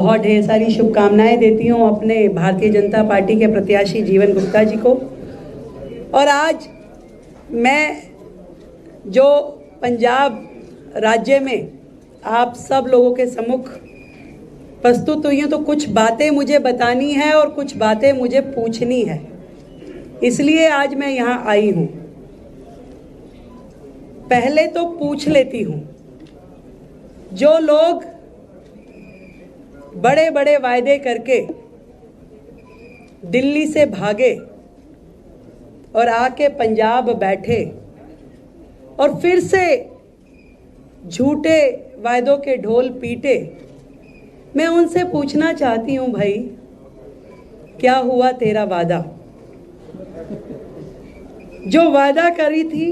बहुत ढेर सारी शुभकामनाएं देती हूँ अपने भारतीय जनता पार्टी के प्रत्याशी जीवन गुप्ता जी को। और आज मैं जो पंजाब राज्य में आप सब लोगों के सम्मुख प्रस्तुत हुई हूँ, तो कुछ बातें मुझे बतानी है और कुछ बातें मुझे पूछनी है, इसलिए आज मैं यहाँ आई हूँ। पहले तो पूछ लेती हूँ, जो लोग बड़े बड़े वायदे करके दिल्ली से भागे और आके पंजाब बैठे और फिर से झूठे वायदों के ढोल पीटे, मैं उनसे पूछना चाहती हूं, भाई क्या हुआ तेरा वादा? जो वादा करी थी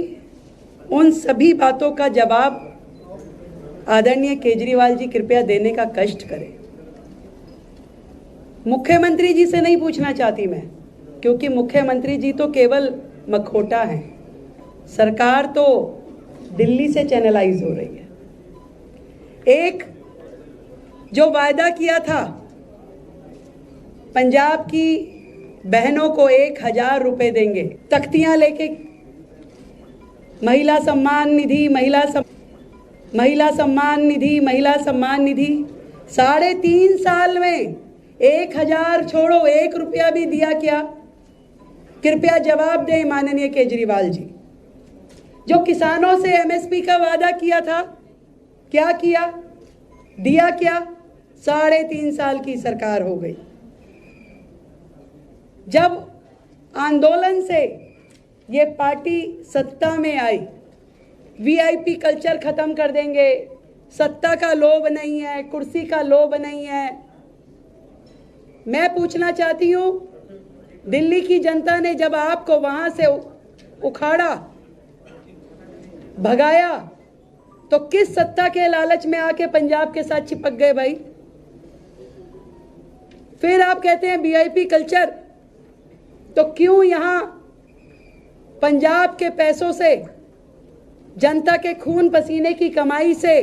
उन सभी बातों का जवाब आदरणीय केजरीवाल जी कृपया देने का कष्ट करें। मुख्यमंत्री जी से नहीं पूछना चाहती मैं, क्योंकि मुख्यमंत्री जी तो केवल मखौटा हैं, सरकार तो दिल्ली से चैनलाइज हो रही है। एक जो वायदा किया था पंजाब की बहनों को 1000 रुपए देंगे, तख्तियां लेके महिला सम्मान निधि, महिला सम्मान निधि 3.5 साल में 1000 छोड़ो 1 रुपया भी दिया क्या? कृपया जवाब दें माननीय केजरीवाल जी। जो किसानों से एमएसपी का वादा किया था, क्या किया, दिया क्या? 3.5 साल की सरकार हो गई। जब आंदोलन से ये पार्टी सत्ता में आई, वीआईपी कल्चर खत्म कर देंगे, सत्ता का लोभ नहीं है, कुर्सी का लोभ नहीं है। मैं पूछना चाहती हूँ, दिल्ली की जनता ने जब आपको वहां से उखाड़ा, भगाया, तो किस सत्ता के लालच में आके पंजाब के साथ चिपक गए भाई? फिर आप कहते हैं वीआईपी कल्चर, तो क्यों यहां पंजाब के पैसों से, जनता के खून पसीने की कमाई से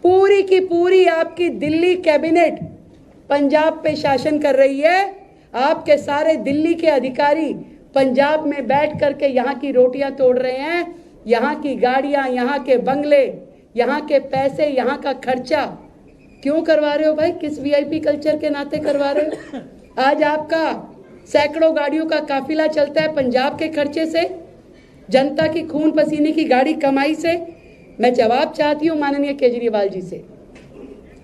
पूरी की पूरी आपकी दिल्ली कैबिनेट पंजाब पे शासन कर रही है? आपके सारे दिल्ली के अधिकारी पंजाब में बैठ करके यहाँ की रोटियां तोड़ रहे हैं, यहाँ की गाड़ियां, यहाँ के बंगले, यहाँ के पैसे, यहाँ का खर्चा क्यों करवा रहे हो भाई? किस वीआईपी कल्चर के नाते करवा रहे हो? आज आपका सैकड़ों गाड़ियों का काफिला चलता है पंजाब के खर्चे से, जनता की खून पसीने की गाड़ी कमाई से। मैं जवाब चाहती हूँ माननीय केजरीवाल जी से।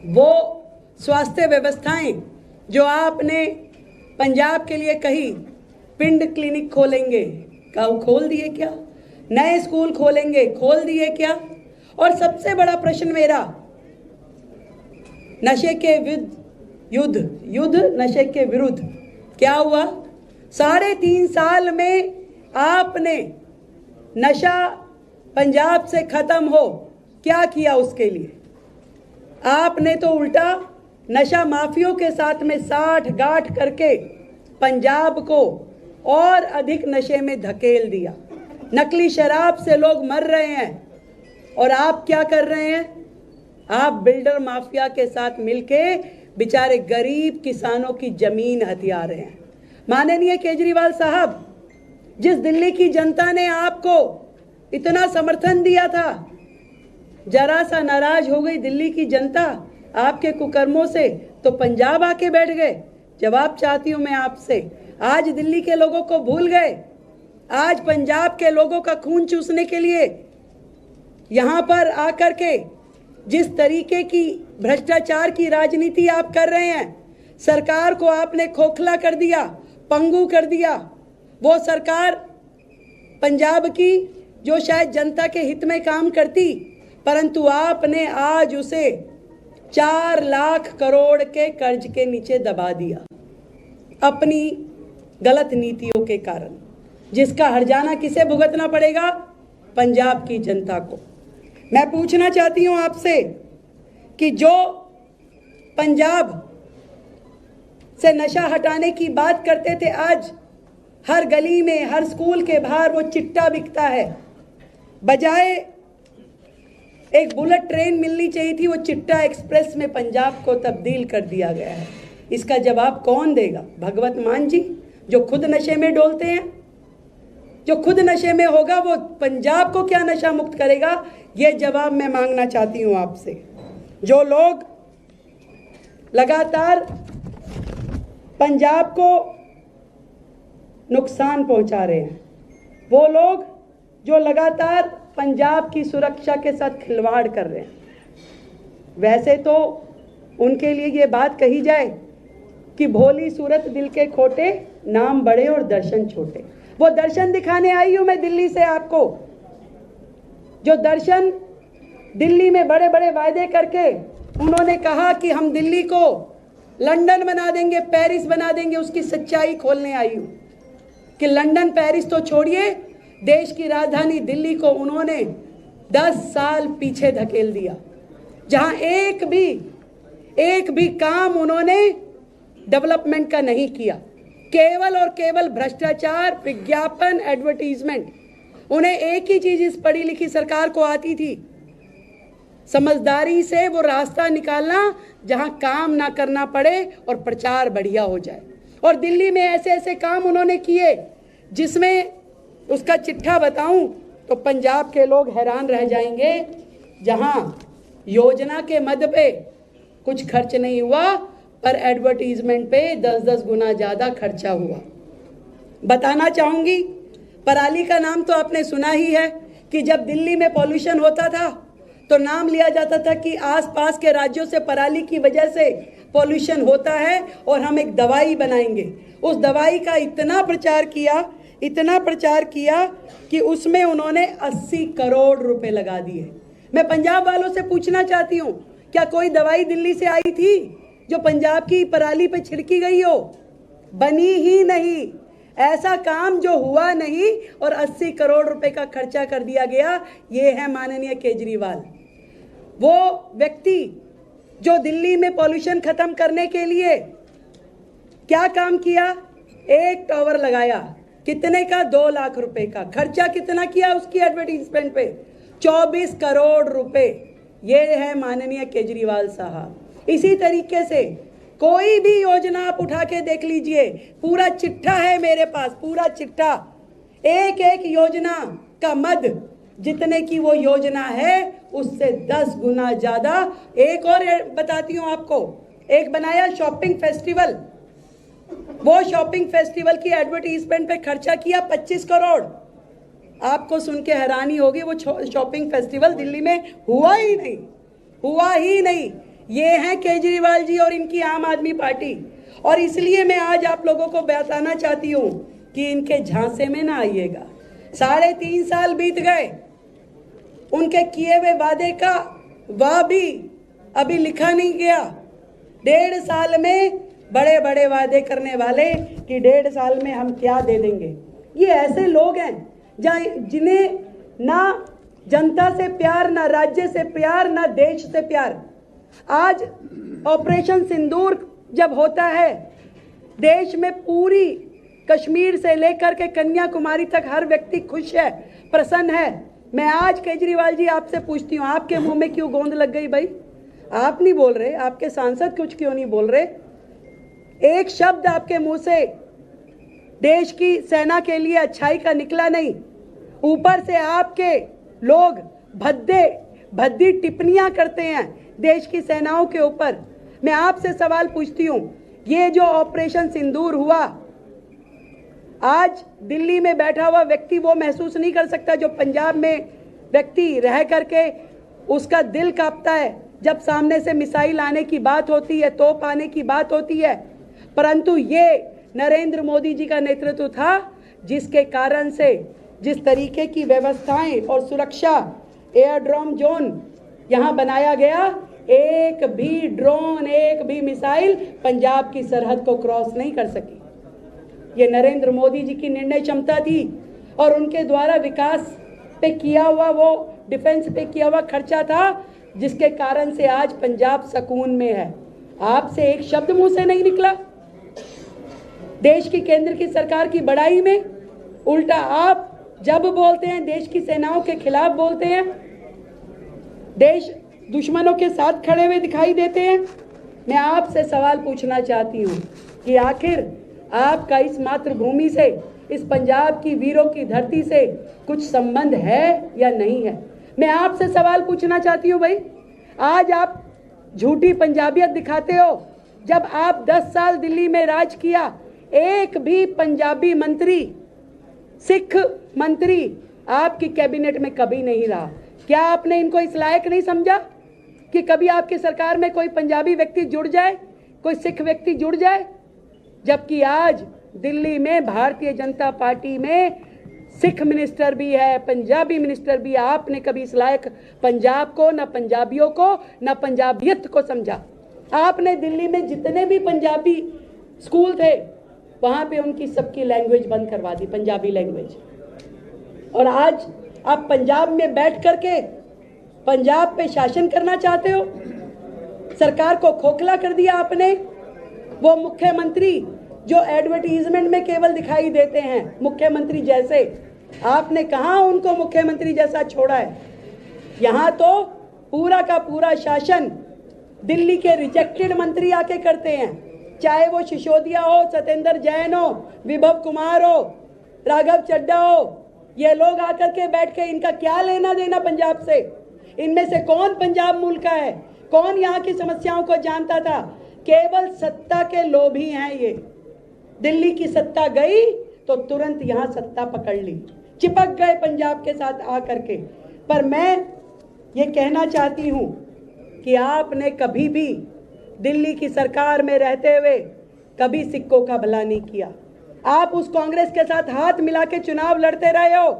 वो स्वास्थ्य व्यवस्थाएं जो आपने पंजाब के लिए कही, पिंड क्लिनिक खोलेंगे, क्या खोल दिए क्या? नए स्कूल खोलेंगे, खोल दिए क्या? और सबसे बड़ा प्रश्न मेरा, नशे के युद्ध नशे के विरुद्ध क्या हुआ? 3.5 साल में आपने नशा पंजाब से खत्म हो, क्या किया उसके लिए? आपने तो उल्टा नशा माफियों के साथ में साठ गांठ करके पंजाब को और अधिक नशे में धकेल दिया। नकली शराब से लोग मर रहे हैं और आप क्या कर रहे हैं? आप बिल्डर माफिया के साथ मिलके बेचारे गरीब किसानों की जमीन हथिया रहे हैं। माननीय केजरीवाल साहब, जिस दिल्ली की जनता ने आपको इतना समर्थन दिया था, जरा सा नाराज हो गई दिल्ली की जनता आपके कुकर्मों से, तो पंजाब आके बैठ गए। जवाब चाहती हूं मैं आपसे, आज दिल्ली के लोगों को भूल गए? आज पंजाब के लोगों का खून चूसने के लिए यहां पर आकर के जिस तरीके की भ्रष्टाचार की राजनीति आप कर रहे हैं, सरकार को आपने खोखला कर दिया, पंगु कर दिया। वो सरकार पंजाब की जो शायद जनता के हित में काम करती, परंतु आपने आज उसे 4 लाख करोड़ के कर्ज के नीचे दबा दिया अपनी गलत नीतियों के कारण, जिसका हर्जाना किसे भुगतना पड़ेगा? पंजाब की जनता को। मैं पूछना चाहती हूं आपसे कि जो पंजाब से नशा हटाने की बात करते थे, आज हर गली में, हर स्कूल के बाहर वो चिट्टा बिकता है। बजाय एक बुलेट ट्रेन मिलनी चाहिए थी, वो चिट्टा एक्सप्रेस में पंजाब को तब्दील कर दिया गया है। इसका जवाब कौन देगा? भगवत मान जी, जो खुद नशे में डोलते हैं। जो खुद नशे में होगा वो पंजाब को क्या नशा मुक्त करेगा? ये जवाब मैं मांगना चाहती हूँ आपसे। जो लोग लगातार पंजाब को नुकसान पहुंचा रहे हैं, वो लोग जो लगातार पंजाब की सुरक्षा के साथ खिलवाड़ कर रहे हैं, वैसे तो उनके लिए ये बात कही जाए कि भोली सूरत दिल के खोटे, नाम बड़े और दर्शन छोटे। वो दर्शन दिखाने आई हूं मैं दिल्ली से आपको, जो दर्शन दिल्ली में बड़े बड़े वायदे करके उन्होंने कहा कि हम दिल्ली को लंदन बना देंगे, पेरिस बना देंगे, उसकी सच्चाई खोलने आई हूं कि लंदन पेरिस तो छोड़िए, देश की राजधानी दिल्ली को उन्होंने 10 साल पीछे धकेल दिया, जहां एक भी काम उन्होंने डेवलपमेंट का नहीं किया। केवल और केवल भ्रष्टाचार, विज्ञापन, एडवर्टीजमेंट। उन्हें एक ही चीज इस पढ़ी लिखी सरकार को आती थी, समझदारी से वो रास्ता निकालना जहां काम ना करना पड़े और प्रचार बढ़िया हो जाए। और दिल्ली में ऐसे ऐसे काम उन्होंने किए जिसमें उसका चिट्ठा बताऊं तो पंजाब के लोग हैरान रह जाएंगे, जहां योजना के मद पे कुछ खर्च नहीं हुआ पर एडवर्टीजमेंट पे 10-10 गुना ज़्यादा खर्चा हुआ। बताना चाहूँगी, पराली का नाम तो आपने सुना ही है कि जब दिल्ली में पॉल्यूशन होता था तो नाम लिया जाता था कि आसपास के राज्यों से पराली की वजह से पॉल्यूशन होता है और हम एक दवाई बनाएंगे। उस दवाई का इतना प्रचार किया कि उसमें उन्होंने 80 करोड़ रुपए लगा दिए। मैं पंजाब वालों से पूछना चाहती हूँ, क्या कोई दवाई दिल्ली से आई थी जो पंजाब की पराली पे छिड़की गई हो? बनी ही नहीं। ऐसा काम जो हुआ नहीं और 80 करोड़ रुपए का खर्चा कर दिया गया, ये है माननीय केजरीवाल। वो व्यक्ति जो दिल्ली में पॉल्यूशन खत्म करने के लिए क्या काम किया? एक टावर लगाया, कितने का? 2 लाख रुपए का। खर्चा कितना किया उसकी एडवर्टीजमेंट पे? 24 करोड़ रुपए। ये है माननीय केजरीवाल साहब। इसी तरीके से कोई भी योजना आप उठा के देख लीजिए, पूरा चिट्ठा है मेरे पास, पूरा चिट्ठा। एक एक योजना का मद जितने की वो योजना है उससे 10 गुना ज्यादा। एक और बताती हूँ आपको, एक बनाया शॉपिंग फेस्टिवल। वो शॉपिंग फेस्टिवल की एडवर्टीजमेंट पे खर्चा किया 25 करोड़। आपको सुन के हैरानी होगी, वो शॉपिंग फेस्टिवल दिल्ली में हुआ ही नहीं। ये हैं केजरीवाल जी और इनकी आम आदमी पार्टी। और इसलिए मैं आज आप लोगों को बताना चाहती हूँ कि इनके झांसे में ना आइएगा। 3.5 साल बीत गए, उनके किए हुए वादे का वाह भी अभी लिखा नहीं गया। 1.5 साल में बड़े बड़े वादे करने वाले कि 1.5 साल में हम क्या दे देंगे। ये ऐसे लोग हैं जिन्हें ना जनता से प्यार, ना राज्य से प्यार, ना देश से प्यार। आज ऑपरेशन सिंदूर जब होता है, देश में पूरी कश्मीर से लेकर के कन्याकुमारी तक हर व्यक्ति खुश है, प्रसन्न है। मैं आज केजरीवाल जी आपसे पूछती हूँ, आपके मुंह में क्यों गोंद लग गई भाई? आप नहीं बोल रहे, आपके सांसद कुछ क्यों नहीं बोल रहे? एक शब्द आपके मुंह से देश की सेना के लिए अच्छाई का निकला नहीं। ऊपर से आपके लोग भद्दी टिप्पणियां करते हैं देश की सेनाओं के ऊपर। मैं आपसे सवाल पूछती हूँ, ये जो ऑपरेशन सिंदूर हुआ, आज दिल्ली में बैठा हुआ व्यक्ति वो महसूस नहीं कर सकता जो पंजाब में व्यक्ति रह करके उसका दिल कांपता है जब सामने से मिसाइल आने की बात होती है, तोप आने की बात होती है। परंतु ये नरेंद्र मोदी जी का नेतृत्व था जिसके कारण से जिस तरीके की व्यवस्थाएं और सुरक्षा एयरड्रोम जोन यहाँ बनाया गया, एक भी ड्रोन, एक भी मिसाइल पंजाब की सरहद को क्रॉस नहीं कर सकी। ये नरेंद्र मोदी जी की निर्णय क्षमता थी और उनके द्वारा विकास पे किया हुआ, वो डिफेंस पे किया हुआ खर्चा था, जिसके कारण से आज पंजाब सुकून में है। आपसे एक शब्द मुंह से नहीं निकला देश की केंद्र की सरकार की बड़ाई में। उल्टा आप जब बोलते हैं देश की सेनाओं के खिलाफ बोलते हैं। देश दुश्मनों के साथ खड़े हुए दिखाई देते हैं। मैं आपसे सवाल पूछना चाहती हूँ कि आखिर आपका इस मातृभूमि से, इस पंजाब की वीरों की धरती से कुछ संबंध है या नहीं है? मैं आपसे सवाल पूछना चाहती हूँ भाई, आज आप झूठी पंजाबियत दिखाते हो। जब आप 10 साल दिल्ली में राज किया, एक भी पंजाबी मंत्री, सिख मंत्री आपकी कैबिनेट में कभी नहीं रहा। क्या आपने इनको इस लायक नहीं समझा कि कभी आपकी सरकार में कोई पंजाबी व्यक्ति जुड़ जाए, कोई सिख व्यक्ति जुड़ जाए? जबकि आज दिल्ली में भारतीय जनता पार्टी में सिख मिनिस्टर भी है, पंजाबी मिनिस्टर भी है। आपने कभी इस लायक पंजाब को, ना पंजाबियों को, ना पंजाबियत को समझा। आपने दिल्ली में जितने भी पंजाबी स्कूल थे, वहां पे उनकी सबकी लैंग्वेज बंद करवा दी, पंजाबी लैंग्वेज। और आज आप पंजाब में बैठ करके पंजाब पे शासन करना चाहते हो। सरकार को खोखला कर दिया आपने। वो मुख्यमंत्री जो एडवर्टीजमेंट में केवल दिखाई देते हैं मुख्यमंत्री जैसे, आपने कहाँ उनको मुख्यमंत्री जैसा छोड़ा है? यहाँ तो पूरा का पूरा शासन दिल्ली के रिजेक्टेड मंत्री आके करते हैं, चाहे वो सिसोदिया हो, सत्येंद्र जैन हो, विभव कुमार हो, राघव चड्ढा हो। ये लोग आकर के बैठ के, इनका क्या लेना देना पंजाब से? इनमें से कौन पंजाब मूल का है? कौन यहाँ की समस्याओं को जानता था? केवल सत्ता के लोभी हैं ये। दिल्ली की सत्ता गई तो तुरंत यहाँ सत्ता पकड़ ली, चिपक गए पंजाब के साथ आकर के। पर मैं ये कहना चाहती हूँ कि आपने कभी भी दिल्ली की सरकार में रहते हुए कभी सिखों का भला नहीं किया। आप उस कांग्रेस के साथ हाथ मिला के चुनाव लड़ते रहे हो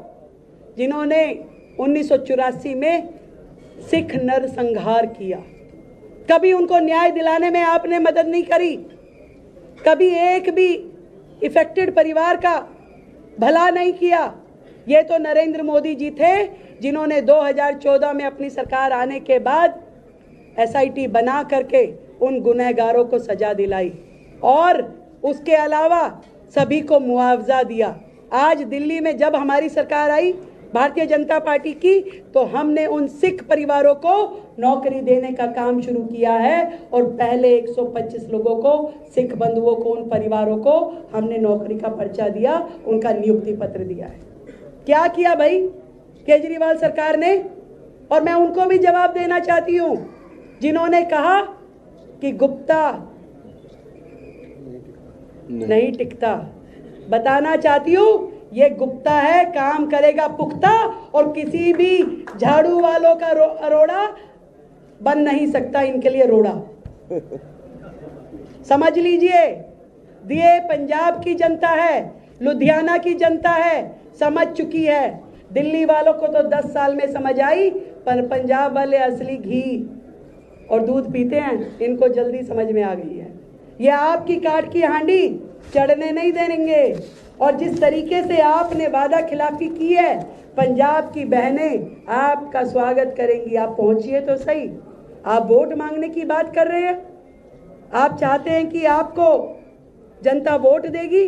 जिन्होंने 1984 में सिख नरसंहार किया। कभी उनको न्याय दिलाने में आपने मदद नहीं करी। कभी एक भी इफेक्टेड परिवार का भला नहीं किया। ये तो नरेंद्र मोदी जी थे जिन्होंने 2014 में अपनी सरकार आने के बाद एसआईटी बना करके उन गुनहगारों को सजा दिलाई और उसके अलावा सभी को मुआवजा दिया। आज दिल्ली में जब हमारी सरकार आई भारतीय जनता पार्टी की, तो हमने उन सिख परिवारों को नौकरी देने का काम शुरू किया है और पहले 125 लोगों को, सिख बंधुओं को, उन परिवारों को हमने नौकरी का पर्चा दिया, उनका नियुक्ति पत्र दिया है। क्या किया भाई केजरीवाल सरकार ने? और मैं उनको भी जवाब देना चाहती हूँ जिन्होंने कहा कि गुप्ता नहीं टिकता। बताना चाहती हूँ ये गुप्ता है, काम करेगा पुख्ता और किसी भी झाड़ू वालों का अरोड़ा बन नहीं सकता इनके लिए रोड़ा। समझ लीजिए, ये पंजाब की जनता है, लुधियाना की जनता है, समझ चुकी है। दिल्ली वालों को तो 10 साल में समझ आई, पर पंजाब वाले असली घी और दूध पीते हैं, इनको जल्दी समझ में आ गई है। ये आपकी काट की हांडी चढ़ने नहीं देंगे। और जिस तरीके से आपने वादा खिलाफी की है, पंजाब की बहनें आपका स्वागत करेंगी। आप पहुंचिए तो सही। आप वोट मांगने की बात कर रहे हैं, आप चाहते हैं कि आपको जनता वोट देगी।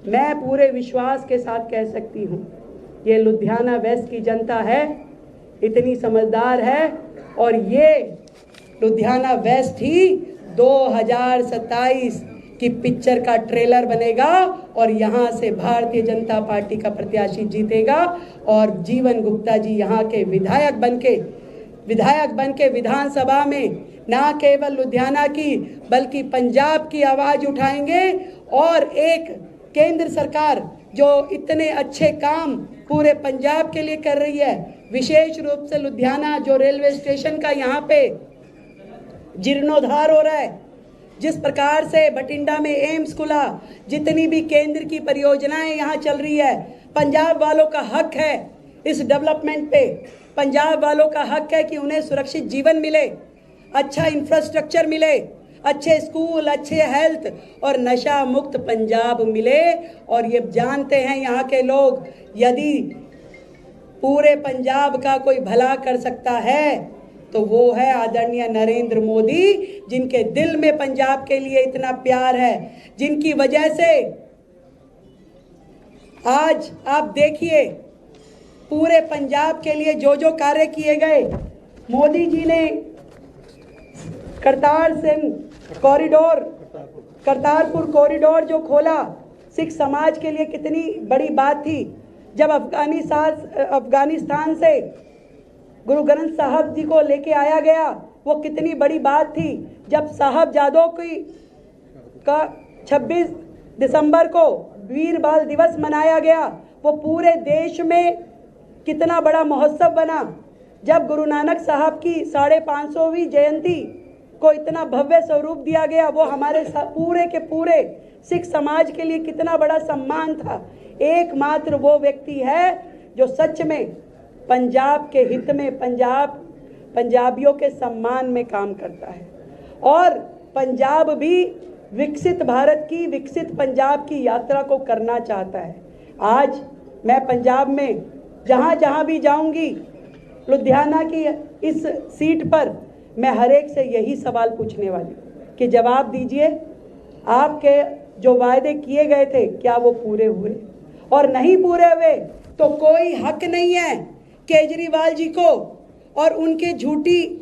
मैं पूरे विश्वास के साथ कह सकती हूँ ये लुधियाना वेस्ट की जनता है, इतनी समझदार है और ये लुधियाना वेस्ट ही 2027 की पिक्चर का ट्रेलर बनेगा और यहाँ से भारतीय जनता पार्टी का प्रत्याशी जीतेगा और जीवन गुप्ता जी यहाँ के विधायक बनके विधानसभा में ना केवल लुधियाना की बल्कि पंजाब की आवाज उठाएंगे। और एक केंद्र सरकार जो इतने अच्छे काम पूरे पंजाब के लिए कर रही है, विशेष रूप से लुधियाना जो रेलवे स्टेशन का यहाँ पे जीर्णोद्धार हो रहा है, जिस प्रकार से बठिंडा में एम्स खुला, जितनी भी केंद्र की परियोजनाएं यहाँ चल रही है, पंजाब वालों का हक है इस डेवलपमेंट पे। पंजाब वालों का हक है कि उन्हें सुरक्षित जीवन मिले, अच्छा इंफ्रास्ट्रक्चर मिले, अच्छे स्कूल, अच्छे हेल्थ और नशा मुक्त पंजाब मिले। और ये जानते हैं यहाँ के लोग, यदि पूरे पंजाब का कोई भला कर सकता है तो वो है आदरणीय नरेंद्र मोदी, जिनके दिल में पंजाब के लिए इतना प्यार है, जिनकी वजह से आज आप देखिए पूरे पंजाब के लिए जो जो कार्य किए गए, मोदी जी ने करतारपुर कॉरिडोर जो खोला, सिख समाज के लिए कितनी बड़ी बात थी। जब अफगानिस्तान से गुरु ग्रंथ साहब जी को लेके आया गया, वो कितनी बड़ी बात थी। जब साहबजादों का 26 दिसंबर को वीर बाल दिवस मनाया गया, वो पूरे देश में कितना बड़ा महोत्सव बना। जब गुरु नानक साहब की 550वीं जयंती को इतना भव्य स्वरूप दिया गया, वो हमारे पूरे के पूरे सिख समाज के लिए कितना बड़ा सम्मान था। एकमात्र वो व्यक्ति है जो सच में पंजाब के हित में, पंजाबियों के सम्मान में काम करता है और पंजाब भी विकसित भारत की, विकसित पंजाब की यात्रा को करना चाहता है। आज मैं पंजाब में जहाँ जहाँ भी जाऊँगी, लुधियाना की इस सीट पर मैं हर एक से यही सवाल पूछने वाली हूँ कि जवाब दीजिए, आपके जो वायदे किए गए थे क्या वो पूरे हुए? और नहीं पूरे हुए तो कोई हक नहीं है केजरीवाल जी को और उनके झूठी